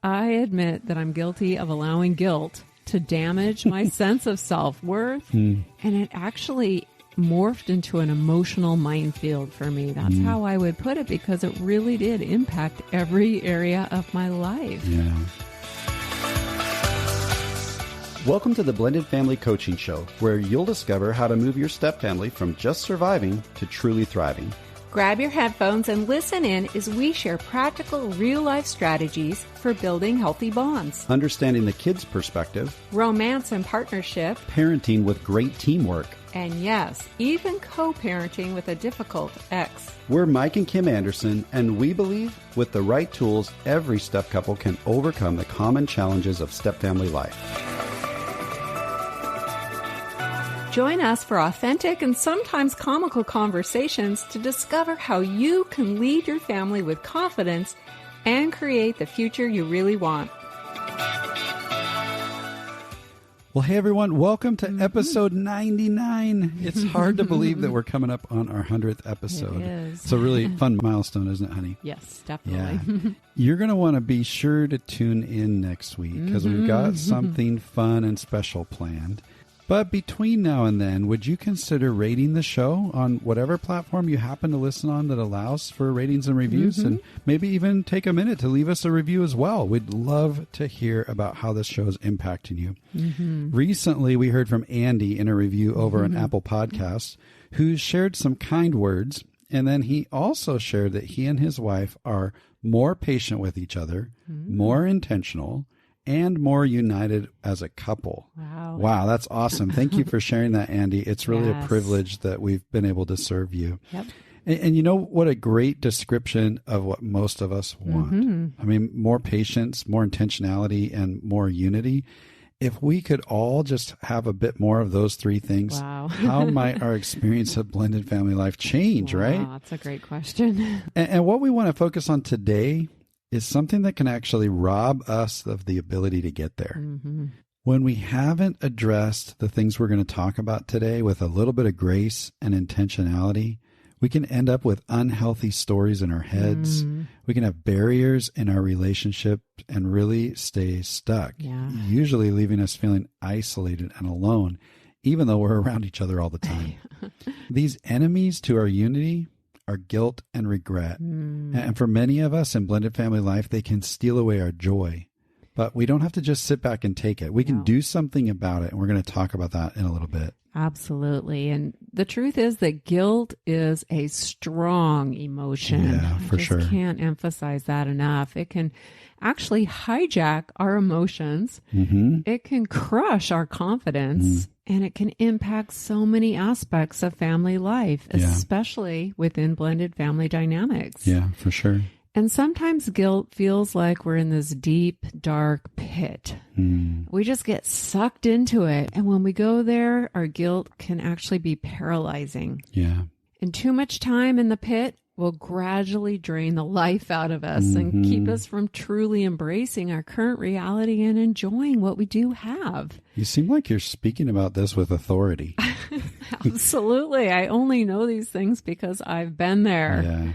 I admit that I'm guilty of allowing guilt to damage my sense of self-worth, and it actually morphed into an emotional minefield for me. That's how I would put it, because it really did impact every area of my life. Yeah. Welcome to the Blended Family Coaching Show, where you'll discover how to move your stepfamily from just surviving to truly thriving. Grab your headphones and listen in as we share practical, real-life strategies for building healthy bonds, Understanding the kids' perspective, romance and partnership, parenting with great teamwork. and yes, even co-parenting with a difficult ex. We're Mike and Kim Anderson, and we believe with the right tools, every step couple can overcome the common challenges of stepfamily life. Join us for authentic and sometimes comical conversations to discover how you can lead your family with confidence and create the future you really want. Well, hey everyone, welcome to episode 99. It's hard to believe that we're coming up on our 100th episode. It is. It's a really fun milestone, isn't it, honey? Yes, definitely. Yeah. You're going to want to be sure to tune in next week because we've got something fun and special planned. But between now and then, would you consider rating the show on whatever platform you happen to listen on that allows for ratings and reviews? And maybe even take a minute to leave us a review as well. We'd love to hear about how this show is impacting you. Recently, we heard from Andy in a review over on Apple Podcasts, who shared some kind words. And then he also shared that he and his wife are more patient with each other, more intentional, and more united as a couple. Wow, that's awesome. Thank you for sharing that, Andy. It's really a privilege that we've been able to serve you. Yep. And you know what a great description of what most of us want. I mean, more patience, more intentionality, and more unity. If we could all just have a bit more of those three things, how might our experience of blended family life change, right? That's a great question. And what we want to focus on today is something that can actually rob us of the ability to get there. When we haven't addressed the things we're going to talk about today with a little bit of grace and intentionality, we can end up with unhealthy stories in our heads. We can have barriers in our relationship and really stay stuck, usually leaving us feeling isolated and alone, even though we're around each other all the time. These enemies to our unity are guilt and regret. And for many of us in blended family life, they can steal away our joy. But we don't have to just sit back and take it. We can do something about it. And we're going to talk about that in a little bit. Absolutely. And the truth is that guilt is a strong emotion. Yeah, for sure. I can't emphasize that enough. It can actually hijack our emotions. It can crush our confidence. And it can impact so many aspects of family life, especially within blended family dynamics. Yeah, for sure. And sometimes guilt feels like we're in this deep, dark pit. We just get sucked into it. And when we go there, our guilt can actually be paralyzing. Yeah. And too much time in the pit will gradually drain the life out of us and keep us from truly embracing our current reality and enjoying what we do have. You seem like you're speaking about this with authority. Absolutely. I only know these things because I've been there. Yeah.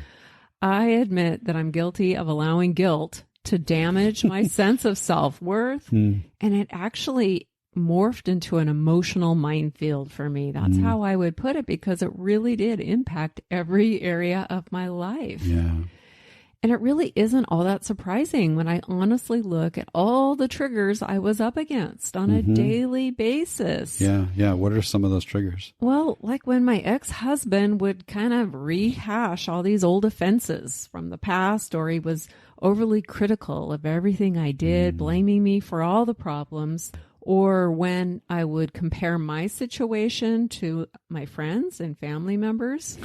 I admit that I'm guilty of allowing guilt to damage my sense of self-worth, and it actually morphed into an emotional minefield for me. That's how I would put it, because it really did impact every area of my life. Yeah. And it really isn't all that surprising when I honestly look at all the triggers I was up against on a daily basis. Yeah. Yeah. What are some of those triggers? Well, like when my ex-husband would kind of rehash all these old offenses from the past, or he was overly critical of everything I did, blaming me for all the problems, or when I would compare my situation to my friends and family members.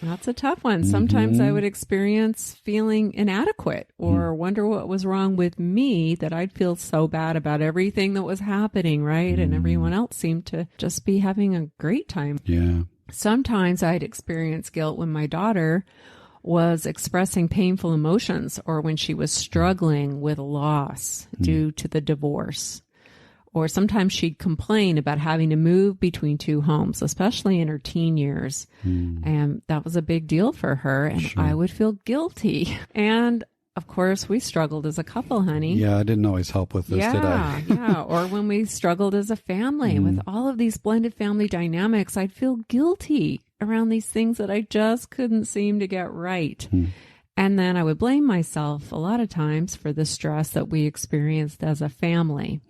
That's a tough one. Sometimes I would experience feeling inadequate or wonder what was wrong with me, that I'd feel so bad about everything that was happening, right? And everyone else seemed to just be having a great time. Yeah. Sometimes I'd experience guilt when my daughter was expressing painful emotions, or when she was struggling with loss due to the divorce. Or sometimes she'd complain about having to move between two homes, especially in her teen years. And that was a big deal for her. And I would feel guilty. And of course, we struggled as a couple, honey. Yeah, I didn't always help with this, did I? Yeah. Or when we struggled as a family with all of these blended family dynamics, I'd feel guilty around these things that I just couldn't seem to get right. And then I would blame myself a lot of times for the stress that we experienced as a family.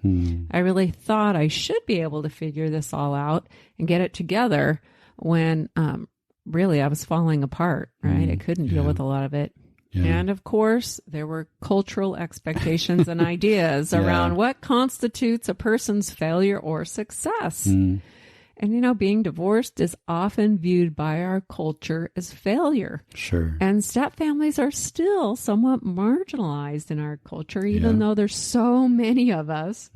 I really thought I should be able to figure this all out and get it together when really I was falling apart, right? I couldn't deal with a lot of it. Yeah. And of course, there were cultural expectations and ideas around what constitutes a person's failure or success. And, you know, being divorced is often viewed by our culture as failure. Sure. And step families are still somewhat marginalized in our culture, even though there's so many of us.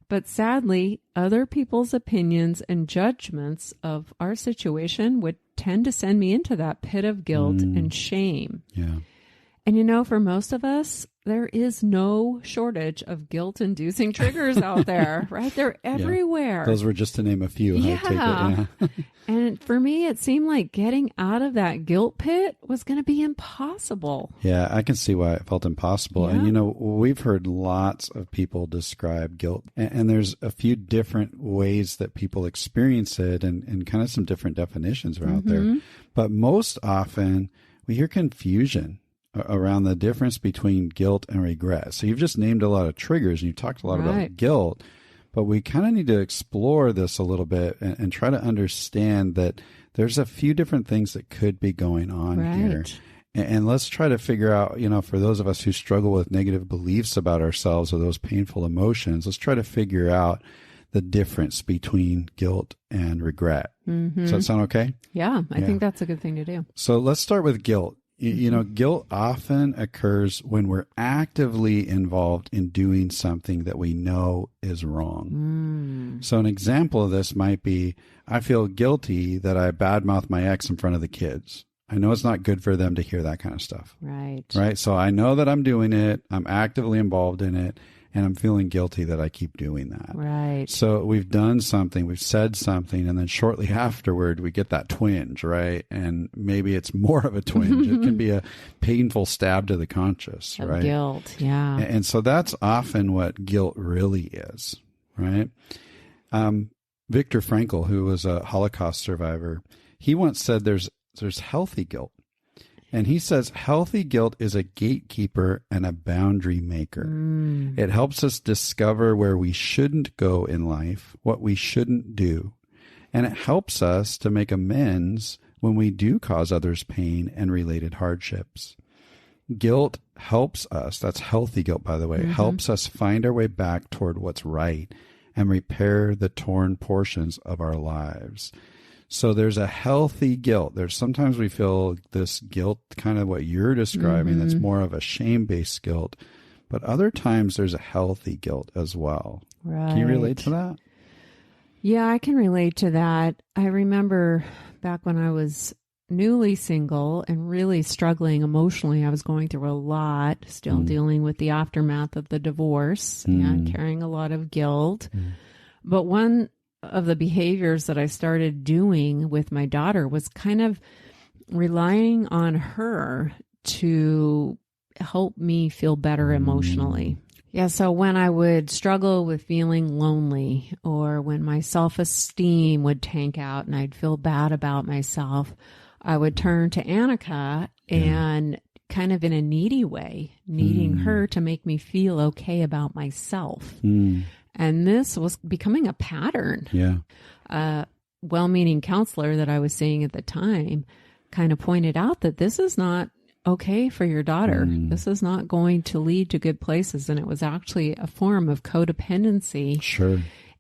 But sadly, other people's opinions and judgments of our situation would tend to send me into that pit of guilt and shame. Yeah. And you know, for most of us, there is no shortage of guilt-inducing triggers out there, right? They're everywhere. Those were just to name a few. Yeah. And for me, it seemed like getting out of that guilt pit was going to be impossible. Yeah, I can see why it felt impossible. Yeah. And, you know, we've heard lots of people describe guilt, and there's a few different ways that people experience it and kind of some different definitions are out there. But most often, we hear confusion around the difference between guilt and regret. So you've just named a lot of triggers and you talked a lot about guilt, but we kind of need to explore this a little bit and try to understand that there's a few different things that could be going on here. And let's try to figure out, you know, for those of us who struggle with negative beliefs about ourselves or those painful emotions, let's try to figure out the difference between guilt and regret. Does that sound okay? Yeah, I think that's a good thing to do. So let's start with guilt. You know, guilt often occurs when we're actively involved in doing something that we know is wrong. So an example of this might be, I feel guilty that I badmouth my ex in front of the kids. I know it's not good for them to hear that kind of stuff. Right. So I know that I'm doing it. I'm actively involved in it. And I'm feeling guilty that I keep doing that. Right. So we've done something, we've said something, and then shortly afterward, we get that twinge, right? And maybe it's more of a twinge. It can be a painful stab to the conscience, right? Guilt, yeah. And so that's often what guilt really is, right? Viktor Frankl, who was a Holocaust survivor, he once said there's healthy guilt. And he says healthy guilt is a gatekeeper and a boundary maker. It helps us discover where we shouldn't go in life, what we shouldn't do. And it helps us to make amends when we do cause others pain and related hardships. Guilt helps us, that's healthy guilt, by the way, helps us find our way back toward what's right and repair the torn portions of our lives. So there's a healthy guilt. There's sometimes we feel this guilt, kind of what you're describing, that's more of a shame-based guilt. But other times there's a healthy guilt as well. Right. Can you relate to that? Yeah, I can relate to that. I remember back when I was newly single and really struggling emotionally. I was going through a lot, still dealing with the aftermath of the divorce and carrying a lot of guilt. But one of the behaviors that I started doing with my daughter was kind of relying on her to help me feel better emotionally. Yeah, so when I would struggle with feeling lonely or when my self-esteem would tank out and I'd feel bad about myself, I would turn to Annika and kind of in a needy way, needing her to make me feel okay about myself. And this was becoming a pattern. A well-meaning counselor that I was seeing at the time kind of pointed out that this is not okay for your daughter. This is not going to lead to good places. And it was actually a form of codependency. Sure.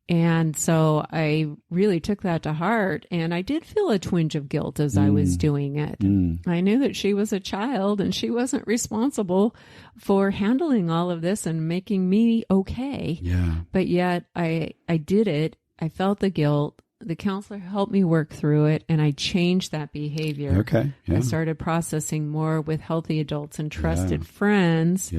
And so I really took that to heart. And I did feel a twinge of guilt as I was doing it. I knew that she was a child and she wasn't responsible for handling all of this and making me okay. But yet I did it. I felt the guilt. The counselor helped me work through it, and I changed that behavior. I started processing more with healthy adults and trusted friends.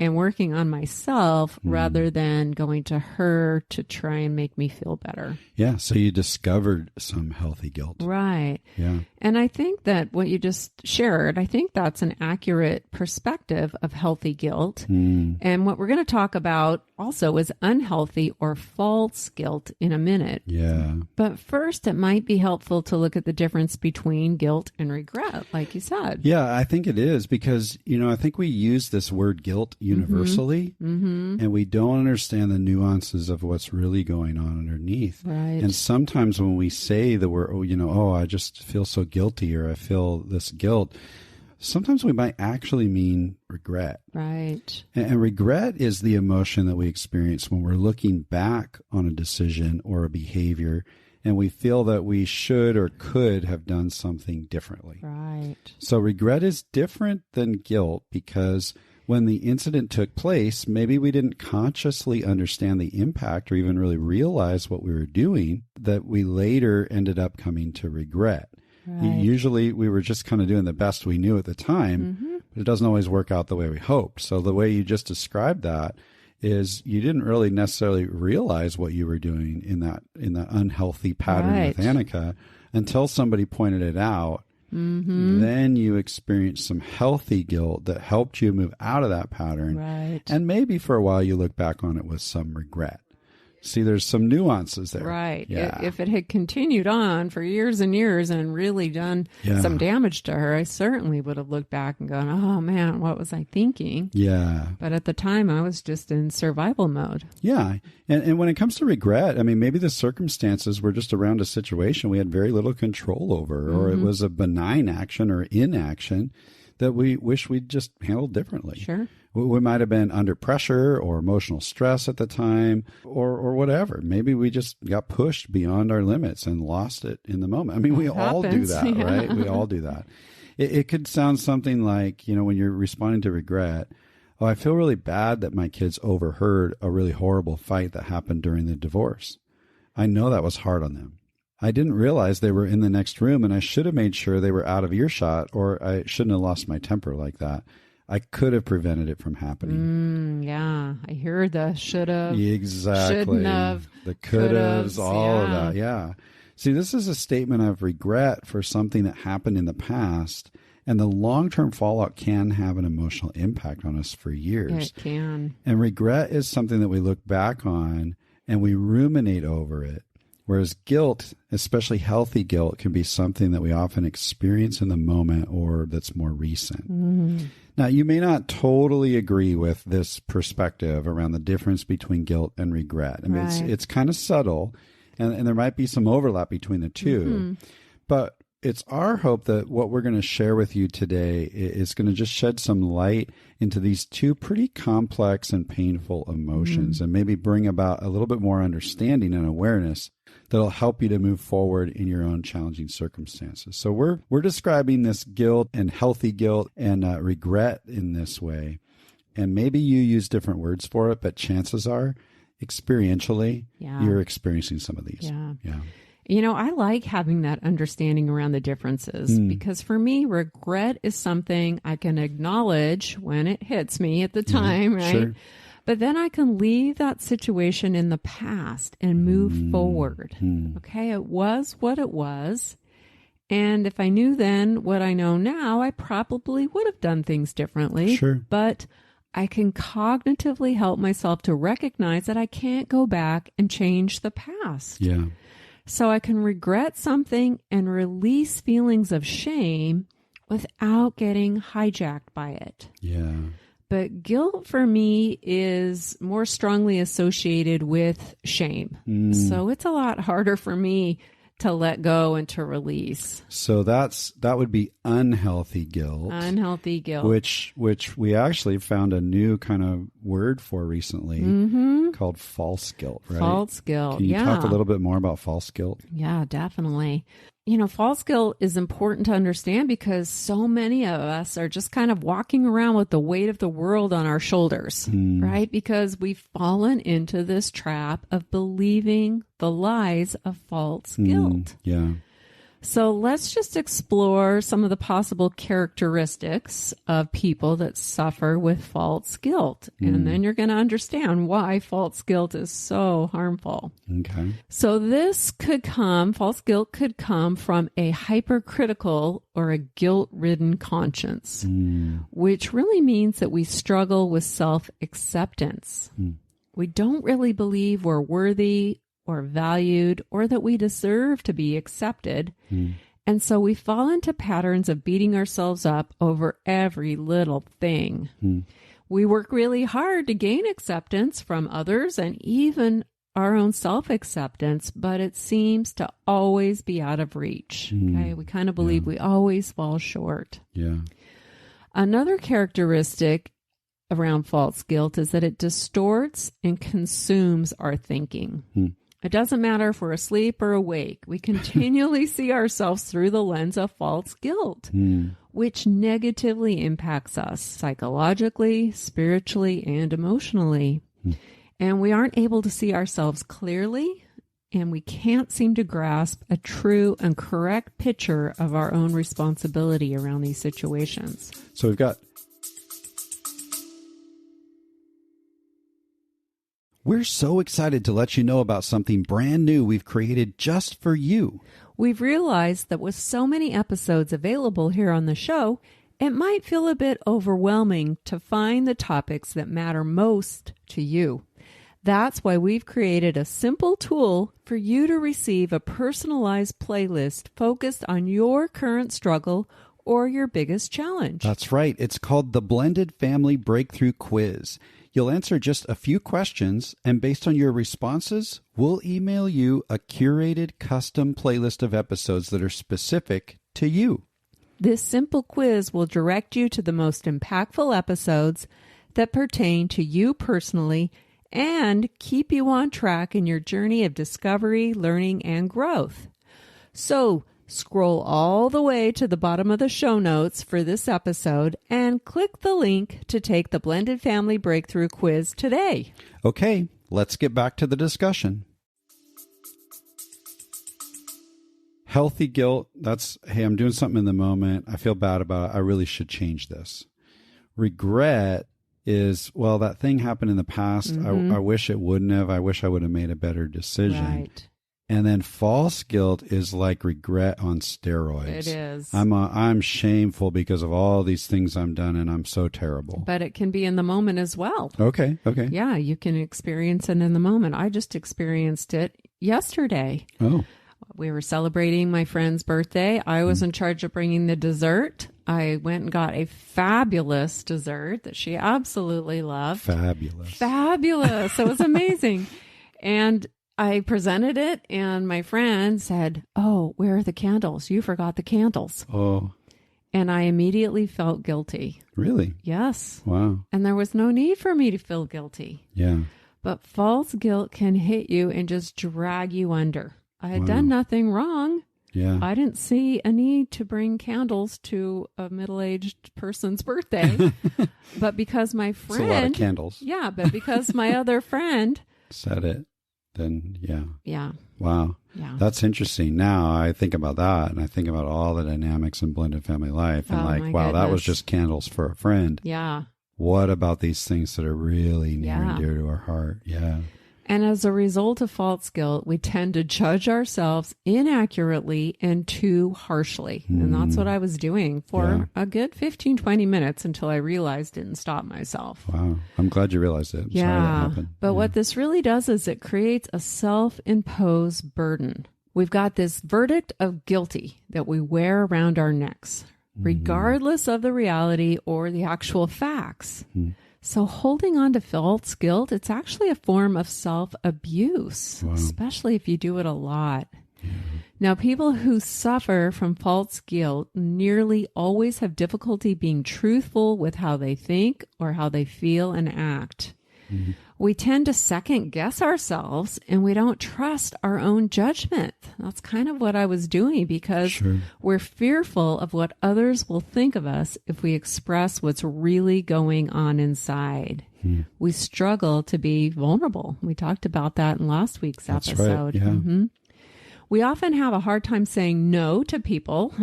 and working on myself rather than going to her to try and make me feel better. Yeah. So you discovered some healthy guilt. Right. Yeah. And I think that what you just shared, I think that's an accurate perspective of healthy guilt. And what we're going to talk about also is unhealthy or false guilt in a minute. Yeah. But first, it might be helpful to look at the difference between guilt and regret, like you said. Yeah, I think it is because, I think we use this word guilt universally and we don't understand the nuances of what's really going on underneath. Right. And sometimes when we say the word, I just feel so guilty or I feel this guilt, sometimes we might actually mean regret. Right. And regret is the emotion that we experience when we're looking back on a decision or a behavior and we feel that we should or could have done something differently. Right. So regret is different than guilt because when the incident took place, maybe we didn't consciously understand the impact or even really realize what we were doing, that we later ended up coming to regret. Right. Usually we were just kind of doing the best we knew at the time, but it doesn't always work out the way we hoped. So the way you just described that is you didn't really necessarily realize what you were doing in that unhealthy pattern with Annika until somebody pointed it out. Then you experienced some healthy guilt that helped you move out of that pattern. Right. And maybe for a while you look back on it with some regret. See, there's some nuances there. Right. Yeah. If it had continued on for years and years and really done some damage to her, I certainly would have looked back and gone, oh, man, what was I thinking? Yeah. But at the time, I was just in survival mode. Yeah. And when it comes to regret, I mean, maybe the circumstances were just around a situation we had very little control over, or it was a benign action or inaction that we wish we'd just handled differently. Sure. We might have been under pressure or emotional stress at the time or whatever. Maybe we just got pushed beyond our limits and lost it in the moment. I mean, we all do that, right? We all do that. It could sound something like, when you're responding to regret, oh, I feel really bad that my kids overheard a really horrible fight that happened during the divorce. I know that was hard on them. I didn't realize they were in the next room and I should have made sure they were out of earshot or I shouldn't have lost my temper like that. I could have prevented it from happening. Yeah, I hear the should have, exactly, shouldn't have, the could haves, all of that. Yeah. See, this is a statement of regret for something that happened in the past, and the long-term fallout can have an emotional impact on us for years. It can. And regret is something that we look back on and we ruminate over it. Whereas guilt, especially healthy guilt, can be something that we often experience in the moment or that's more recent. Now, you may not totally agree with this perspective around the difference between guilt and regret. I mean, it's kind of subtle, and there might be some overlap between the two. But it's our hope that what we're going to share with you today is going to just shed some light into these two pretty complex and painful emotions and maybe bring about a little bit more understanding and awareness that'll help you to move forward in your own challenging circumstances. So we're describing this guilt and healthy guilt and regret in this way. And maybe you use different words for it, but chances are, experientially, you're experiencing some of these. Yeah. I like having that understanding around the differences because for me, regret is something I can acknowledge when it hits me at the time, right? Sure. But then I can leave that situation in the past and move forward. Okay, it was what it was. And if I knew then what I know now, I probably would have done things differently. Sure. But I can cognitively help myself to recognize that I can't go back and change the past. Yeah. So I can regret something and release feelings of shame without getting hijacked by it. Yeah. But guilt for me is more strongly associated with shame. So it's a lot harder for me to let go and to release. So that would be unhealthy guilt. Unhealthy guilt. Which we actually found a new kind of word for recently called false guilt, right? False guilt. Can you talk a little bit more about false guilt? Yeah, definitely. False guilt is important to understand because so many of us are just kind of walking around with the weight of the world on our shoulders, right? Because we've fallen into this trap of believing the lies of false guilt. Yeah. So let's just explore some of the possible characteristics of people that suffer with false guilt. And then you're going to understand why false guilt is so harmful. Okay. So false guilt could come from a hypercritical or a guilt-ridden conscience, which really means that we struggle with self-acceptance. We don't really believe we're worthy or valued or that we deserve to be accepted. And so we fall into patterns of beating ourselves up over every little thing. We work really hard to gain acceptance from others and even our own self-acceptance, but it seems to always be out of reach. Okay, we kind of believe we always fall short. Yeah. Another characteristic around false guilt is that it distorts and consumes our thinking. It doesn't matter if we're asleep or awake. We continually see ourselves through the lens of false guilt, which negatively impacts us psychologically, spiritually, and emotionally. And we aren't able to see ourselves clearly, and we can't seem to grasp a true and correct picture of our own responsibility around these situations. So we're so excited to let you know about something brand new we've created just for you. We've realized that with so many episodes available here on the show, it might feel a bit overwhelming to find the topics that matter most to you. That's why we've created a simple tool for you to receive a personalized playlist focused on your current struggle or your biggest challenge. That's right. It's called the Blended Family Breakthrough Quiz. You'll answer just a few questions, and based on your responses, we'll email you a curated custom playlist of episodes that are specific to you. This simple quiz will direct you to the most impactful episodes that pertain to you personally and keep you on track in your journey of discovery, learning, and growth. So, scroll all the way to the bottom of the show notes for this episode and click the link to take the Blended Family Breakthrough Quiz today. Okay, let's get back to the discussion. Healthy guilt, that's, hey, I'm doing something in the moment. I feel bad about it. I really should change this. Regret is, well, that thing happened in the past. I wish it wouldn't have. I wish I would have made a better decision. Right. And then false guilt is like regret on steroids. It is. I'm shameful because of all these things I've done, and I'm so terrible. But it can be in the moment as well. Okay. Yeah, you can experience it in the moment. I just experienced it yesterday. Oh. We were celebrating my friend's birthday. I was in charge of bringing the dessert. I went and got a fabulous dessert that she absolutely loved. Fabulous. It was amazing. And I presented it, and my friend said, "Oh, where are the candles? You forgot the candles." Oh. And I immediately felt guilty. Really? Yes. Wow. And there was no need for me to feel guilty. Yeah. But false guilt can hit you and just drag you under. I had done nothing wrong. Yeah. I didn't see a need to bring candles to a middle-aged person's birthday. But because my friend... It's a lot of candles. Yeah, but because my other friend... said it, then yeah. Yeah. Wow. Yeah. That's interesting. Now I think about that, and I think about all the dynamics in blended family life, and wow, that was just candles for a friend. Yeah. What about these things that are really near and dear to our heart? Yeah. And as a result of false guilt, we tend to judge ourselves inaccurately and too harshly. And that's what I was doing for a good 15, 20 minutes until I realized it and stopped myself. Wow. I'm glad you realized it. I'm sorry that happened. But what this really does is it creates a self-imposed burden. We've got this verdict of guilty that we wear around our necks, regardless of the reality or the actual facts. So holding on to false guilt, it's actually a form of self-abuse, especially if you do it a lot. Now, people who suffer from false guilt nearly always have difficulty being truthful with how they think or how they feel and act. We tend to second guess ourselves and we don't trust our own judgment. That's kind of what I was doing because we're fearful of what others will think of us if we express what's really going on inside. We struggle to be vulnerable. We talked about that in last week's episode. Right. Yeah. We often have a hard time saying no to people,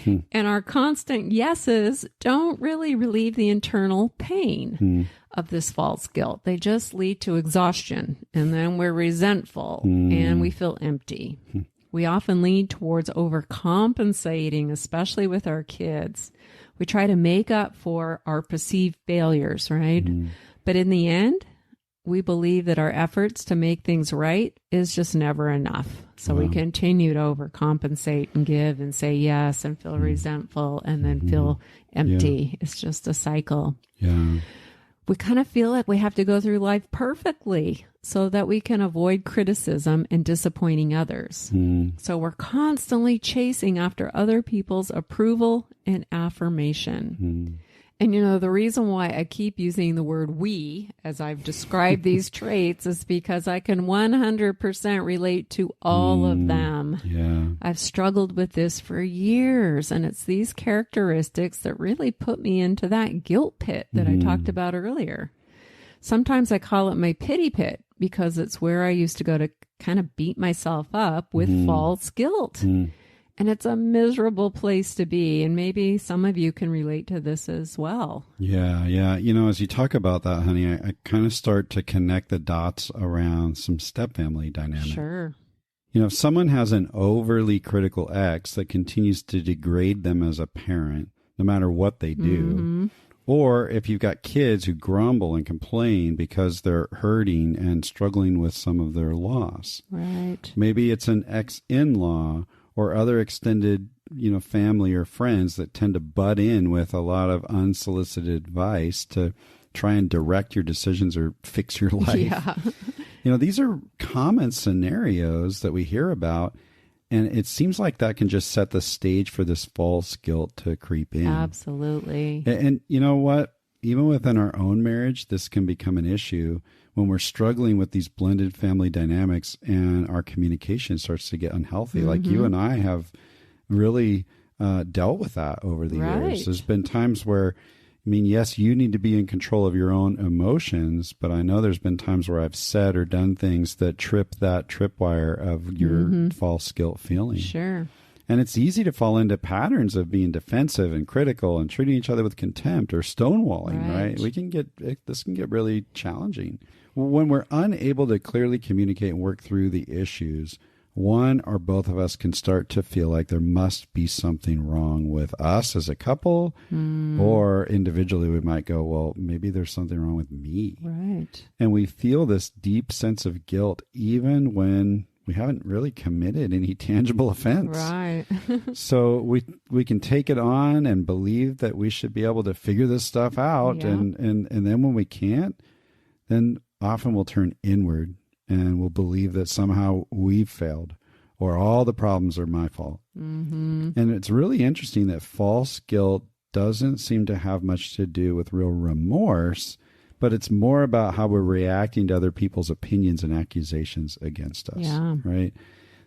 and our constant yeses don't really relieve the internal pain of this false guilt. They just lead to exhaustion, and then we're resentful and we feel empty. We often lean towards overcompensating, especially with our kids. We try to make up for our perceived failures, right? But in the end, we believe that our efforts to make things right is just never enough. So we continue to overcompensate and give and say yes and feel resentful and then feel empty. Yeah. It's just a cycle. Yeah. We kind of feel like we have to go through life perfectly so that we can avoid criticism and disappointing others. So we're constantly chasing after other people's approval and affirmation. And, you know, the reason why I keep using the word we as I've described these traits is because I can 100% relate to all of them. Yeah. I've struggled with this for years, and it's these characteristics that really put me into that guilt pit that I talked about earlier. Sometimes I call it my pity pit because it's where I used to go to kind of beat myself up with false guilt. And it's a miserable place to be. And maybe some of you can relate to this as well. Yeah. You know, as you talk about that, honey, I kind of start to connect the dots around some stepfamily dynamics. Sure. You know, if someone has an overly critical ex that continues to degrade them as a parent, no matter what they do, or if you've got kids who grumble and complain because they're hurting and struggling with some of their loss. Right. Maybe it's an ex-in-law or other extended, you know, family or friends that tend to butt in with a lot of unsolicited advice to try and direct your decisions or fix your life. Yeah. You know, these are common scenarios that we hear about, and it seems like that can just set the stage for this false guilt to creep in. Absolutely. And you know what? Even within our own marriage, this can become an issue when we're struggling with these blended family dynamics and our communication starts to get unhealthy. Like you and I have really dealt with that over the years. There's been times where, I mean, yes, you need to be in control of your own emotions, but I know there's been times where I've said or done things that trip that tripwire of your false guilt feeling. Sure. And it's easy to fall into patterns of being defensive and critical and treating each other with contempt or stonewalling, right? This can get really challenging. When we're unable to clearly communicate and work through the issues, one or both of us can start to feel like there must be something wrong with us as a couple, or individually we might go, well, maybe there's something wrong with me. Right. And we feel this deep sense of guilt even when we haven't really committed any tangible offense. Right. So we can take it on and believe that we should be able to figure this stuff out. Yeah. And then when we can't, then often we'll turn inward and we'll believe that somehow we've failed or all the problems are my fault. And it's really interesting that false guilt doesn't seem to have much to do with real remorse, but it's more about how we're reacting to other people's opinions and accusations against us, right?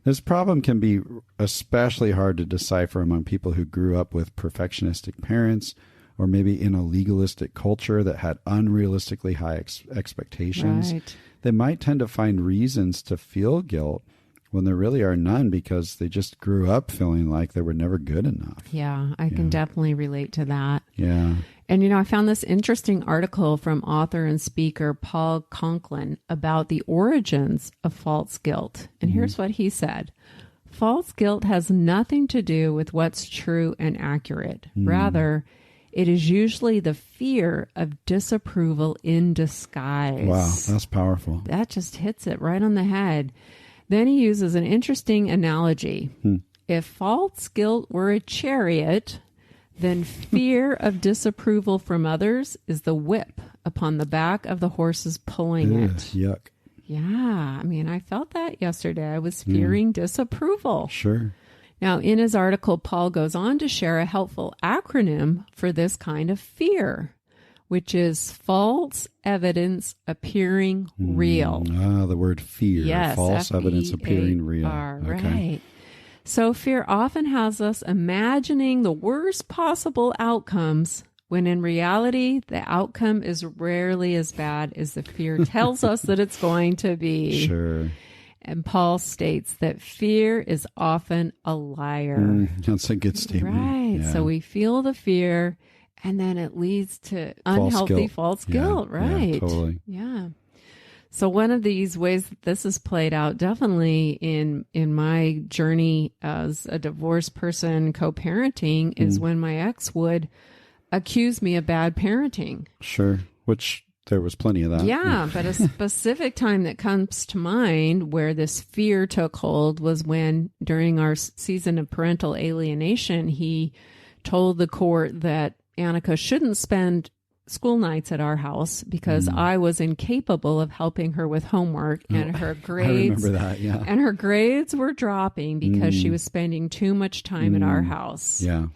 This problem can be especially hard to decipher among people who grew up with perfectionistic parents or maybe in a legalistic culture that had unrealistically high expectations. Right. They might tend to find reasons to feel guilt when there really are none because they just grew up feeling like they were never good enough. Yeah, I can definitely relate to that. Yeah. And, you know, I found this interesting article from author and speaker Paul Conklin about the origins of false guilt. And here's what he said. False guilt has nothing to do with what's true and accurate. Rather, it is usually the fear of disapproval in disguise. Wow, that's powerful. That just hits it right on the head. Then he uses an interesting analogy. If false guilt were a chariot, then fear of disapproval from others is the whip upon the back of the horses pulling it. Yuck. Yeah, I mean, I felt that yesterday. I was fearing disapproval. Sure. Now, in his article, Paul goes on to share a helpful acronym for this kind of fear, which is false evidence appearing real. The word fear. Yes, false evidence appearing real. Right. So fear often has us imagining the worst possible outcomes when in reality, the outcome is rarely as bad as the fear tells us that it's going to be. Sure. And Paul states that fear is often a liar. That's a good statement. Right. Yeah. So we feel the fear, and then it leads to unhealthy false guilt. Right. Yeah, totally. Yeah. So one of these ways that this is played out definitely in my journey as a divorced person co-parenting is when my ex would accuse me of bad parenting. Sure. Which there was plenty of that. Yeah, but a specific time that comes to mind where this fear took hold was when during our season of parental alienation, he told the court that Annika shouldn't spend school nights at our house because I was incapable of helping her with homework and her grades. I remember that, yeah. And her grades were dropping because she was spending too much time at our house. Yeah.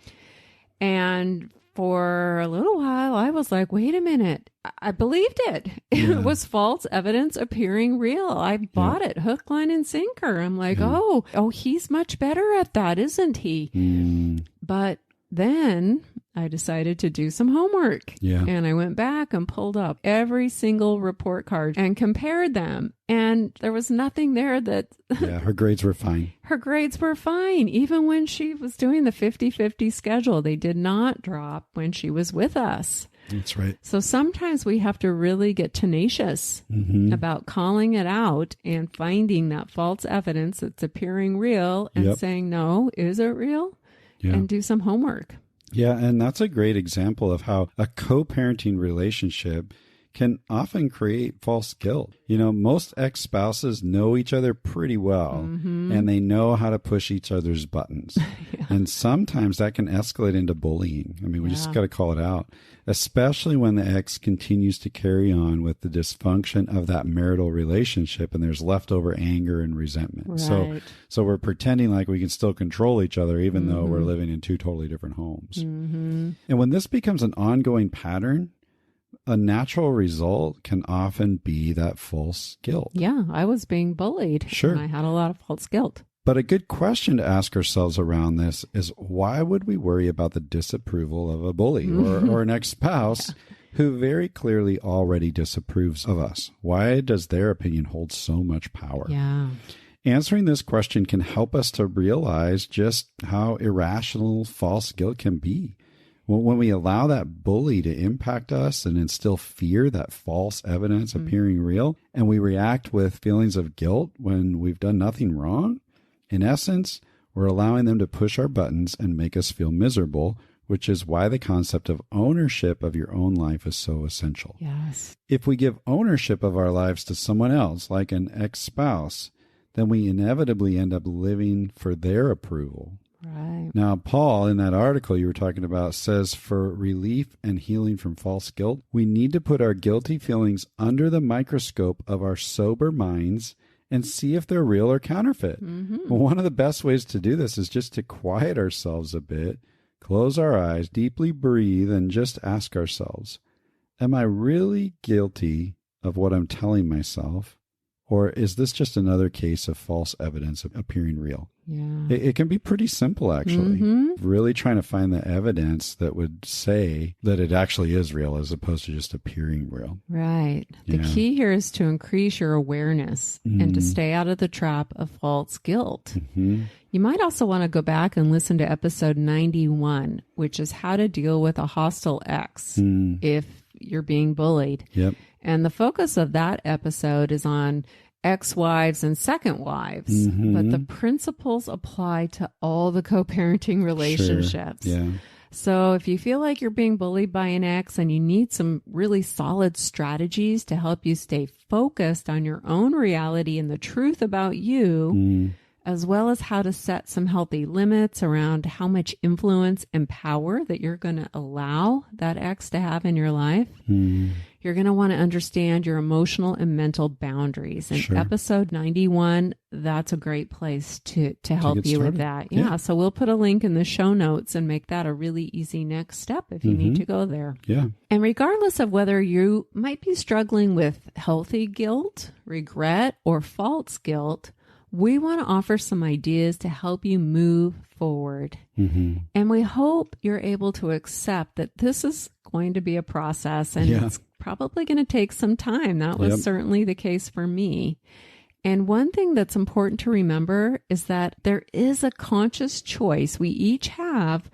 And for a little while, I was like, wait a minute. I believed it. It was false evidence appearing real. I bought it hook, line, and sinker. I'm like, oh, he's much better at that, isn't he? But then I decided to do some homework. Yeah. And I went back and pulled up every single report card and compared them. And there was nothing there that... Yeah, her grades were fine. Her grades were fine. Even when she was doing the 50-50 schedule, they did not drop when she was with us. That's right. So sometimes we have to really get tenacious about calling it out and finding that false evidence that's appearing real and saying, no, is it real? Yeah. And do some homework. Yeah, and that's a great example of how a co-parenting relationship can often create false guilt. You know, most ex-spouses know each other pretty well, and they know how to push each other's buttons. And sometimes that can escalate into bullying. I mean, we just got to call it out, especially when the ex continues to carry on with the dysfunction of that marital relationship and there's leftover anger and resentment. Right. So we're pretending like we can still control each other even though we're living in two totally different homes. And when this becomes an ongoing pattern, a natural result can often be that false guilt. Yeah, I was being bullied. Sure. And I had a lot of false guilt. But a good question to ask ourselves around this is, why would we worry about the disapproval of a bully or an ex-spouse who very clearly already disapproves of us? Why does their opinion hold so much power? Yeah. Answering this question can help us to realize just how irrational false guilt can be. When we allow that bully to impact us and instill fear, that false evidence appearing real, and we react with feelings of guilt when we've done nothing wrong, in essence, we're allowing them to push our buttons and make us feel miserable, which is why the concept of ownership of your own life is so essential. Yes. If we give ownership of our lives to someone else, like an ex-spouse, then we inevitably end up living for their approval. Right. Now, Paul, in that article you were talking about, says for relief and healing from false guilt, we need to put our guilty feelings under the microscope of our sober minds and see if they're real or counterfeit. One of the best ways to do this is just to quiet ourselves a bit, close our eyes, deeply breathe, and just ask ourselves, am I really guilty of what I'm telling myself? Or is this just another case of false evidence appearing real? Yeah. It can be pretty simple, actually. Really trying to find the evidence that would say that it actually is real as opposed to just appearing real. Right. The key here is to increase your awareness and to stay out of the trap of false guilt. You might also want to go back and listen to episode 91, which is how to deal with a hostile ex if you're being bullied. Yep. And the focus of that episode is on ex-wives and second wives, but the principles apply to all the co-parenting relationships. Sure. Yeah. So if you feel like you're being bullied by an ex and you need some really solid strategies to help you stay focused on your own reality and the truth about you, as well as how to set some healthy limits around how much influence and power that you're going to allow that ex to have in your life, you're going to want to understand your emotional and mental boundaries. And episode 91, that's a great place to help you with that. Yeah. So we'll put a link in the show notes and make that a really easy next step if you need to go there. Yeah. And regardless of whether you might be struggling with healthy guilt, regret, or false guilt, we want to offer some ideas to help you move forward. And we hope you're able to accept that this is going to be a process and it's probably going to take some time. That was certainly the case for me. And one thing that's important to remember is that there is a conscious choice we each have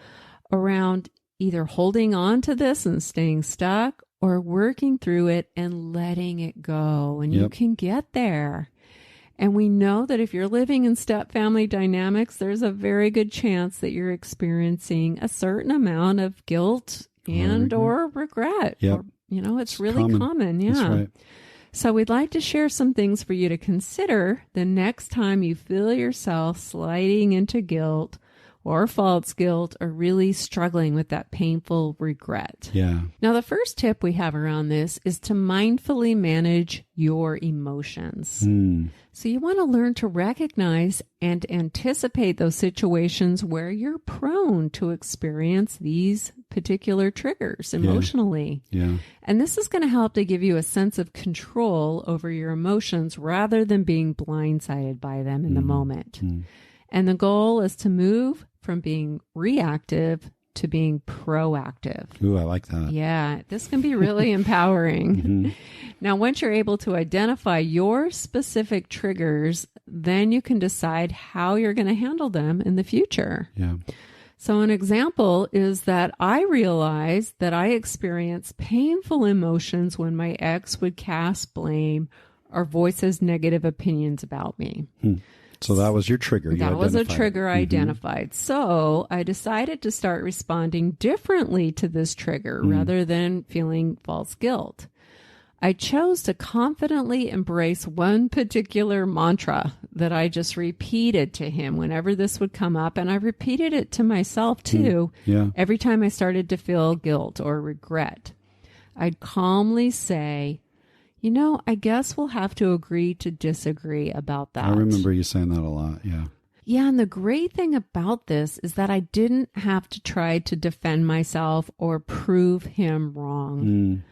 around either holding on to this and staying stuck or working through it and letting it go. And you can get there. And we know that if you're living in step family dynamics, there's a very good chance that you're experiencing a certain amount of guilt and or regret. Yep. Or, it's really common. Yeah. That's right. So we'd like to share some things for you to consider the next time you feel yourself sliding into guilt or false guilt or really struggling with that painful regret. Yeah. Now, the first tip we have around this is to mindfully manage your emotions. So you want to learn to recognize and anticipate those situations where you're prone to experience these particular triggers emotionally. Yeah. And this is going to help to give you a sense of control over your emotions rather than being blindsided by them in the moment. And the goal is to move from being reactive to being proactive. Ooh, I like that. Yeah, this can be really empowering. Now, once you're able to identify your specific triggers, then you can decide how you're going to handle them in the future. Yeah. So an example is that I realized that I experienced painful emotions when my ex would cast blame or voice his negative opinions about me. So that was your trigger. That was a trigger I identified. So I decided to start responding differently to this trigger rather than feeling false guilt. I chose to confidently embrace one particular mantra that I just repeated to him whenever this would come up. And I repeated it to myself too. Every time I started to feel guilt or regret. I'd calmly say, I guess we'll have to agree to disagree about that. I remember you saying that a lot. Yeah. Yeah. And the great thing about this is that I didn't have to try to defend myself or prove him wrong.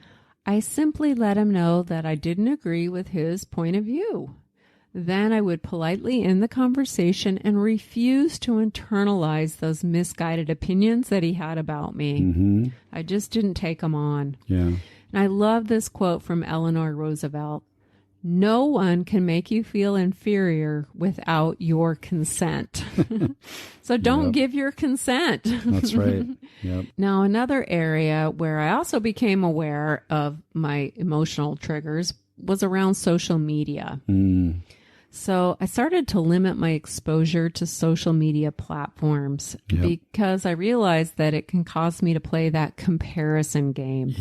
I simply let him know that I didn't agree with his point of view. Then I would politely end the conversation and refuse to internalize those misguided opinions that he had about me. I just didn't take them on. Yeah. And I love this quote from Eleanor Roosevelt. No one can make you feel inferior without your consent. So don't give your consent. That's right. Yep. Now, another area where I also became aware of my emotional triggers was around social media. So I started to limit my exposure to social media platforms because I realized that it can cause me to play that comparison game.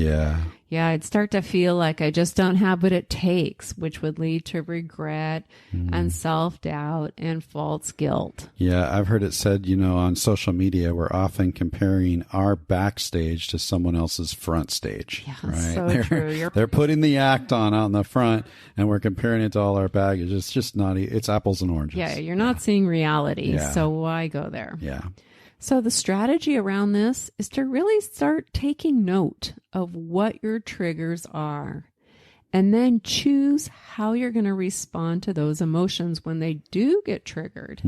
Yeah, I'd start to feel like I just don't have what it takes, which would lead to regret and self-doubt and false guilt. Yeah, I've heard it said, on social media, we're often comparing our backstage to someone else's front stage. Yeah, right? so true. They're putting the act on out in the front, and we're comparing it to all our baggage. It's just not, it's apples and oranges. Yeah, you're not seeing reality, so why go there? Yeah. So the strategy around this is to really start taking note of what your triggers are and then choose how you're going to respond to those emotions when they do get triggered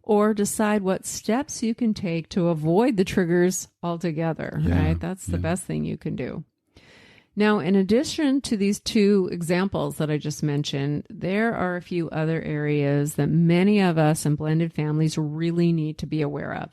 or decide what steps you can take to avoid the triggers altogether, right? That's the best thing you can do. Now, in addition to these two examples that I just mentioned, there are a few other areas that many of us in blended families really need to be aware of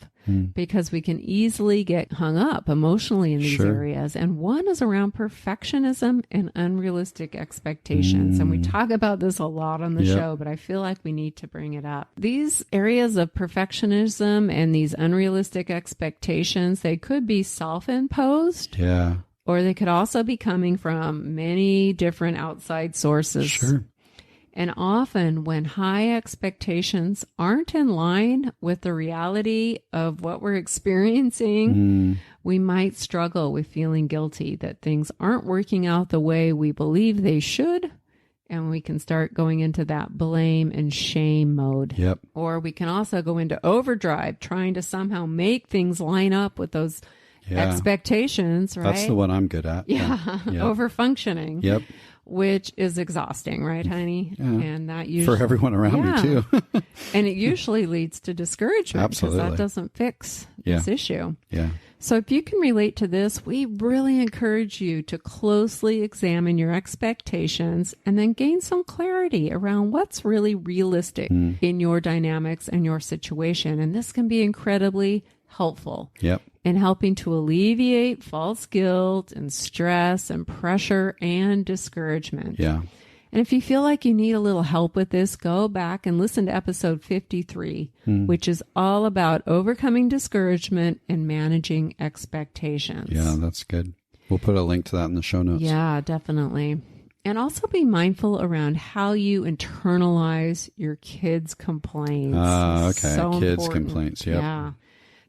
because we can easily get hung up emotionally in these areas. And one is around perfectionism and unrealistic expectations. And we talk about this a lot on the show, but I feel like we need to bring it up. These areas of perfectionism and these unrealistic expectations, they could be self-imposed. Yeah. Or they could also be coming from many different outside sources. Sure. And often when high expectations aren't in line with the reality of what we're experiencing, we might struggle with feeling guilty that things aren't working out the way we believe they should. And we can start going into that blame and shame mode. Yep. Or we can also go into overdrive, trying to somehow make things line up with those expectations, right? That's the one I'm good at. Over functioning. Yep. which is exhausting, right, honey? Yeah. And that usually For everyone around me, too. And it usually leads to discouragement. Absolutely. Because that doesn't fix this issue. Yeah. So if you can relate to this, we really encourage you to closely examine your expectations and then gain some clarity around what's really realistic in your dynamics and your situation. And this can be incredibly helpful in helping to alleviate false guilt and stress and pressure and discouragement. Yeah. And if you feel like you need a little help with this, go back and listen to episode 53, which is all about overcoming discouragement and managing expectations. Yeah, that's good. We'll put a link to that in the show notes. Yeah, definitely. And also be mindful around how you internalize your kids' complaints. Okay. So Kids' important. complaints. Yep. Yeah.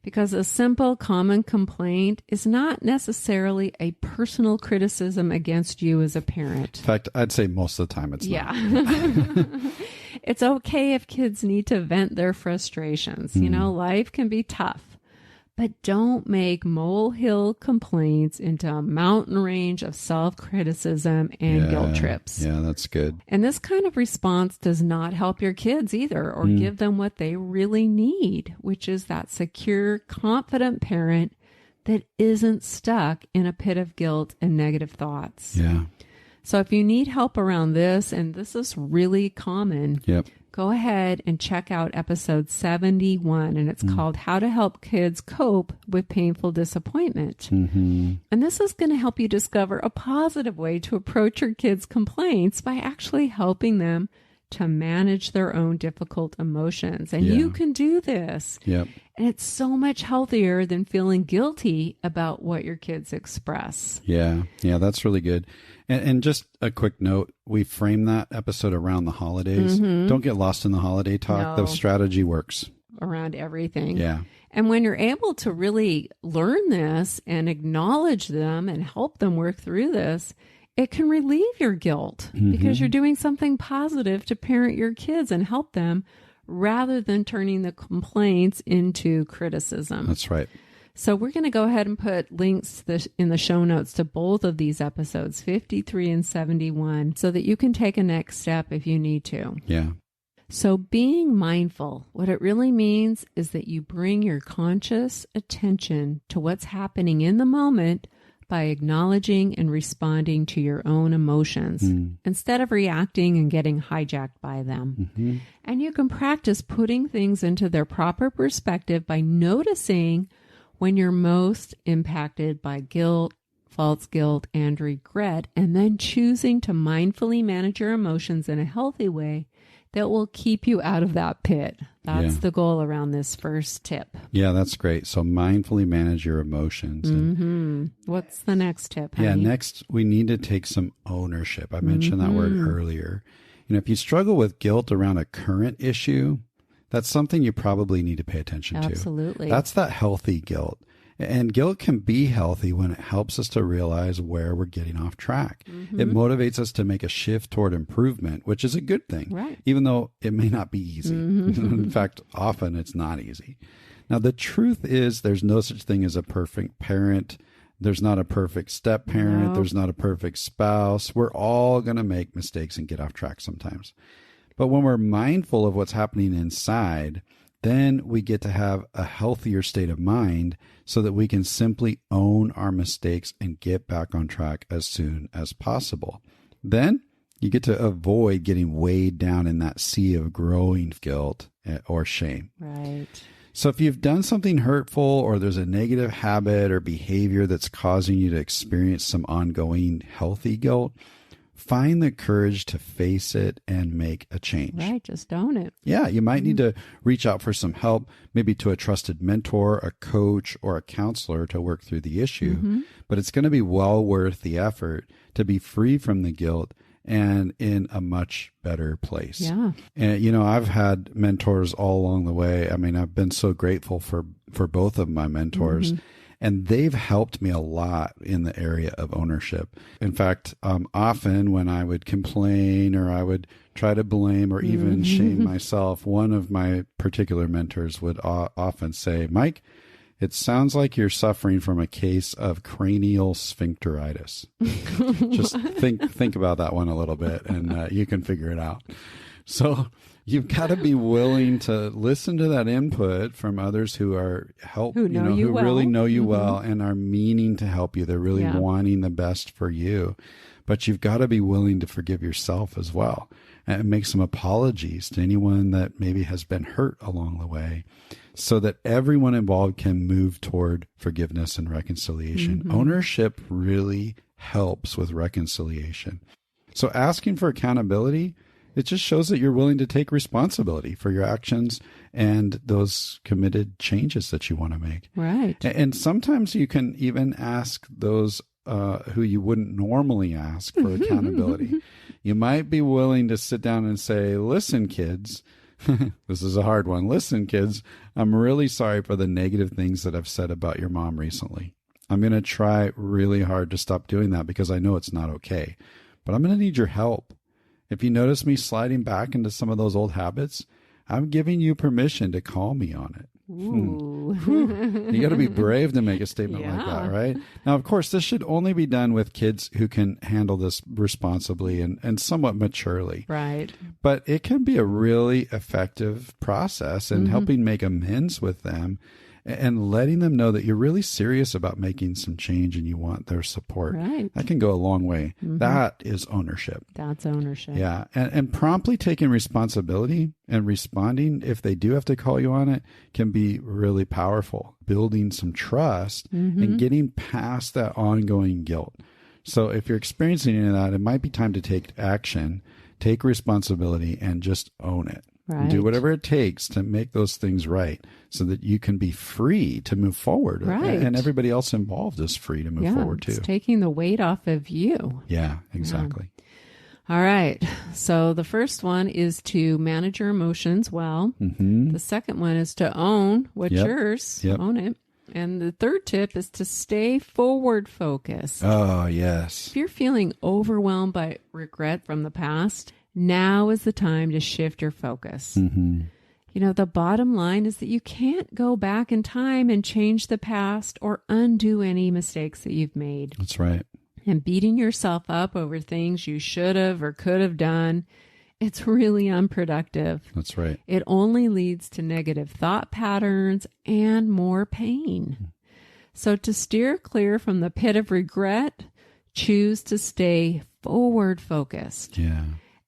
Because a simple, common complaint is not necessarily a personal criticism against you as a parent. In fact, I'd say most of the time it's not. It's okay if kids need to vent their frustrations. You know, life can be tough. But don't make molehill complaints into a mountain range of self-criticism and guilt trips. Yeah, that's good. And this kind of response does not help your kids either or give them what they really need, which is that secure, confident parent that isn't stuck in a pit of guilt and negative thoughts. Yeah. So if you need help around this, and this is really common, go ahead and check out episode 71, and it's called How to Help Kids Cope with Painful Disappointment. And this is going to help you discover a positive way to approach your kids' complaints by actually helping them to manage their own difficult emotions. And you can do this. And it's so much healthier than feeling guilty about what your kids express. Yeah, that's really good. And just a quick note, we framed that episode around the holidays. Don't get lost in the holiday talk. No. The strategy works. Around everything. Yeah. And when you're able to really learn this and acknowledge them and help them work through this, it can relieve your guilt because you're doing something positive to parent your kids and help them rather than turning the complaints into criticism. That's right. So we're going to go ahead and put links in the show notes to both of these episodes, 53 and 71, so that you can take a next step if you need to. Yeah. So being mindful, what it really means is that you bring your conscious attention to what's happening in the moment by acknowledging and responding to your own emotions instead of reacting and getting hijacked by them. And you can practice putting things into their proper perspective by noticing when you're most impacted by guilt, false guilt, and regret, and then choosing to mindfully manage your emotions in a healthy way that will keep you out of that pit. That's the goal around this first tip. Yeah, that's great. So mindfully manage your emotions. And What's the next tip, honey? yeah, next we need to take some ownership. I mentioned that word earlier. You know, if you struggle with guilt around a current issue, that's something you probably need to pay attention to. Absolutely. That's that healthy guilt. And guilt can be healthy when it helps us to realize where we're getting off track. It motivates us to make a shift toward improvement, which is a good thing, Right. even though it may not be easy. In fact, often it's not easy. Now, the truth is there's no such thing as a perfect parent. There's not a perfect step parent. No. There's not a perfect spouse. We're all going to make mistakes and get off track sometimes. But when we're mindful of what's happening inside, then we get to have a healthier state of mind so that we can simply own our mistakes and get back on track as soon as possible. Then you get to avoid getting weighed down in that sea of growing guilt or shame. Right. So if you've done something hurtful or there's a negative habit or behavior that's causing you to experience some ongoing healthy guilt, find the courage to face it and make a change. Right. Just own it. Yeah, you might need to reach out for some help, maybe to a trusted mentor, a coach, or a counselor to work through the issue. But it's going to be well worth the effort to be free from the guilt and in a much better place. Yeah. And, you know, I've had mentors all along the way. I mean, I've been so grateful for both of my mentors. And they've helped me a lot in the area of ownership. In fact, often when I would complain or I would try to blame or even shame myself, one of my particular mentors would often say, Mike, It sounds like you're suffering from a case of cranial sphincteritis. Just think about that one a little bit, and you can figure it out. So you've got to be willing to listen to that input from others who are who really know you well and are meaning to help you. They're really wanting the best for you. But you've got to be willing to forgive yourself as well and make some apologies to anyone that maybe has been hurt along the way, so that everyone involved can move toward forgiveness and reconciliation. Ownership really helps with reconciliation. So asking for accountability, it just shows that you're willing to take responsibility for your actions and those committed changes that you want to make. Right. And sometimes you can even ask those who you wouldn't normally ask for accountability. You might be willing to sit down and say, listen, kids, this is a hard one. Listen, kids, I'm really sorry for the negative things that I've said about your mom recently. I'm going to try really hard to stop doing that because I know it's not okay. But I'm going to need your help. If you notice me sliding back into some of those old habits, I'm giving you permission to call me on it. Ooh. You got to be brave to make a statement like that, right? Now, of course, this should only be done with kids who can handle this responsibly and somewhat maturely. Right. But it can be a really effective process in helping make amends with them and letting them know that you're really serious about making some change and you want their support. Right. That can go a long way. That is ownership. That's ownership. Yeah. And promptly taking responsibility and responding, if they do have to call you on it, can be really powerful, building some trust and getting past that ongoing guilt. So if you're experiencing any of that, it might be time to take action, take responsibility, and just own it. Right. Do whatever it takes to make those things right so that you can be free to move forward. Right. And everybody else involved is free to move forward too. It's taking the weight off of you. Yeah, exactly. All right. So the first one is to manage your emotions well. The second one is to own what's yours. Own it. And the third tip is to stay forward focused. Oh, yes. If you're feeling overwhelmed by regret from the past, now is the time to shift your focus. You know, the bottom line is that you can't go back in time and change the past or undo any mistakes that you've made. That's right. And beating yourself up over things you should have or could have done, it's really unproductive. That's right. It only leads to negative thought patterns and more pain. So to steer clear from the pit of regret, choose to stay forward focused. Yeah.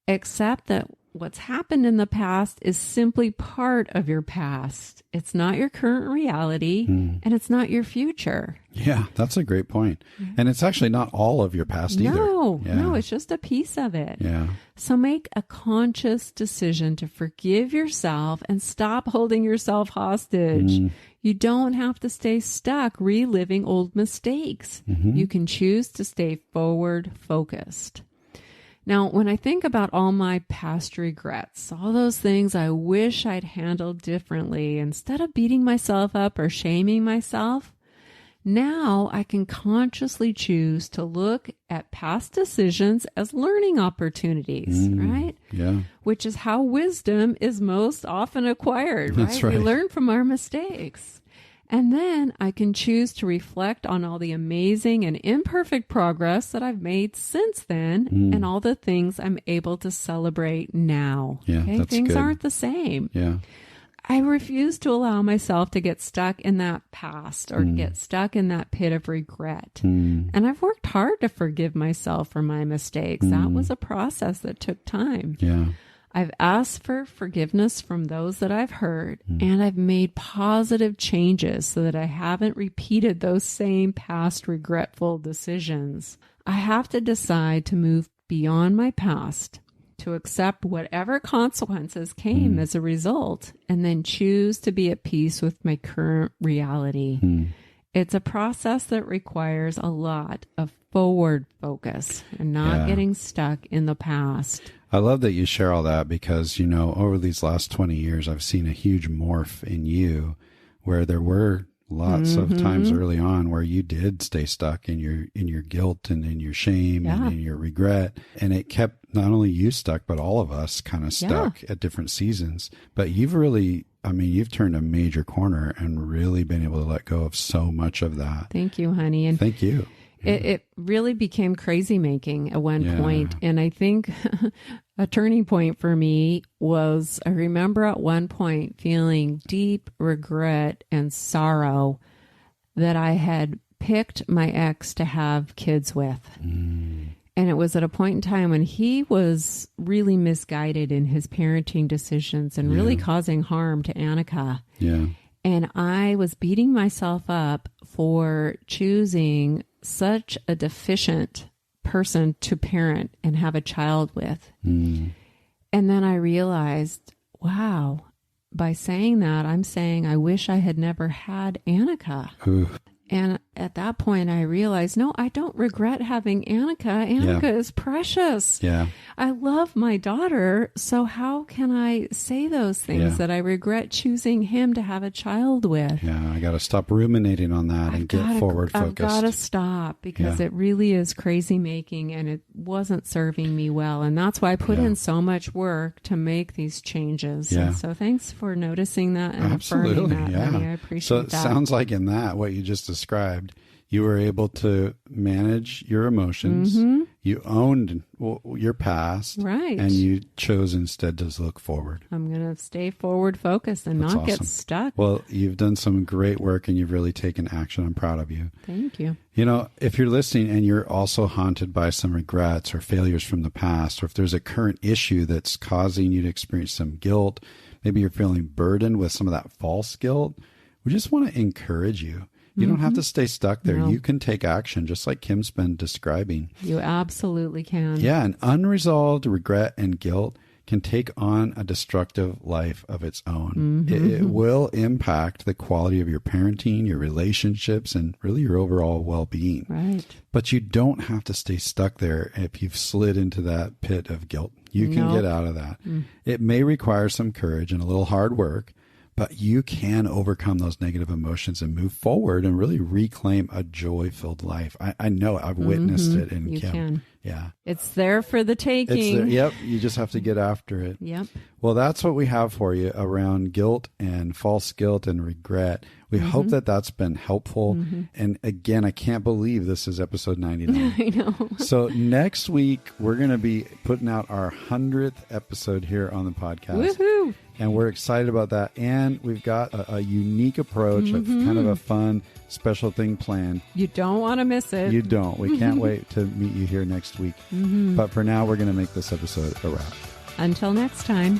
Accept that what's happened in the past is simply part of your past. It's not your current reality and it's not your future. Yeah, that's a great point. And it's actually not all of your past either. No, it's just a piece of it. Yeah. So make a conscious decision to forgive yourself and stop holding yourself hostage. You don't have to stay stuck reliving old mistakes. You can choose to stay forward focused. Now, when I think about all my past regrets, all those things I wish I'd handled differently, instead of beating myself up or shaming myself, now I can consciously choose to look at past decisions as learning opportunities, right? Yeah. Which is how wisdom is most often acquired, right? That's right. We learn from our mistakes. And then I can choose to reflect on all the amazing and imperfect progress that I've made since then and all the things I'm able to celebrate now. Yeah, okay? that's Things good. aren't the same. Yeah. I refuse to allow myself to get stuck in that past or get stuck in that pit of regret. And I've worked hard to forgive myself for my mistakes. That was a process that took time. Yeah. I've asked for forgiveness from those that I've hurt, and I've made positive changes so that I haven't repeated those same past regretful decisions. I have to decide to move beyond my past, to accept whatever consequences came as a result, and then choose to be at peace with my current reality. It's a process that requires a lot of forward focus and not getting stuck in the past. I love that you share all that because, you know, over these last 20 years, I've seen a huge morph in you where there were lots of times early on where you did stay stuck in your guilt and in your shame and in your regret. And it kept not only you stuck, but all of us kind of stuck at different seasons. But you've really I mean, you've turned a major corner and really been able to let go of so much of that. Thank you, honey. And thank you. it really became crazy making at one Yeah. point. And I think a turning point for me was, I remember at one point feeling deep regret and sorrow that I had picked my ex to have kids with. And it was at a point in time when he was really misguided in his parenting decisions and really causing harm to Annika. Yeah. And I was beating myself up for choosing such a deficient person to parent and have a child with. And then I realized, wow, by saying that, I'm saying I wish I had never had Annika. Ooh. And at that point, I realized, no, I don't regret having Annika. Annika is precious. Yeah. I love my daughter. So how can I say those things that I regret choosing him to have a child with? Yeah. I got to stop ruminating on that and get forward focused. I've got to stop because it really is crazy making and it wasn't serving me well. And that's why I put in so much work to make these changes. Yeah. And so thanks for noticing that and Absolutely. affirming that. Yeah. Honey. I appreciate so it that. sounds like in that, what you just described, you were able to manage your emotions. You owned your past. Right. And you chose instead to look forward. I'm going to stay forward focused and That's not get awesome. stuck. Well, you've done some great work and you've really taken action. I'm proud of you. Thank you. You know, if you're listening and you're also haunted by some regrets or failures from the past, or if there's a current issue that's causing you to experience some guilt, maybe you're feeling burdened with some of that false guilt, we just want to encourage you. You don't have to stay stuck there. No. You can take action, just like Kim's been describing. You absolutely can. Yeah, an unresolved regret and guilt can take on a destructive life of its own. It will impact the quality of your parenting, your relationships, and really your overall well-being. Right. But you don't have to stay stuck there if you've slid into that pit of guilt. You can get out of that. It may require some courage and a little hard work, but you can overcome those negative emotions and move forward and really reclaim a joy-filled life. I know I've witnessed it in You Kim. can. Yeah. It's there for the It's taking. there. Yep. You just have to get after it. Yep. Well, that's what we have for you around guilt and false guilt and regret. We hope that that's been helpful. And again, I can't believe this is episode 99. I know. So next week, we're going to be putting out our 100th episode here on the podcast. Woohoo! And we're excited about that. And we've got a unique approach, of kind of a fun, special thing planned. You don't want to miss it. You don't. We can't wait to meet you here next week. But for now, we're going to make this episode a wrap. Until next time.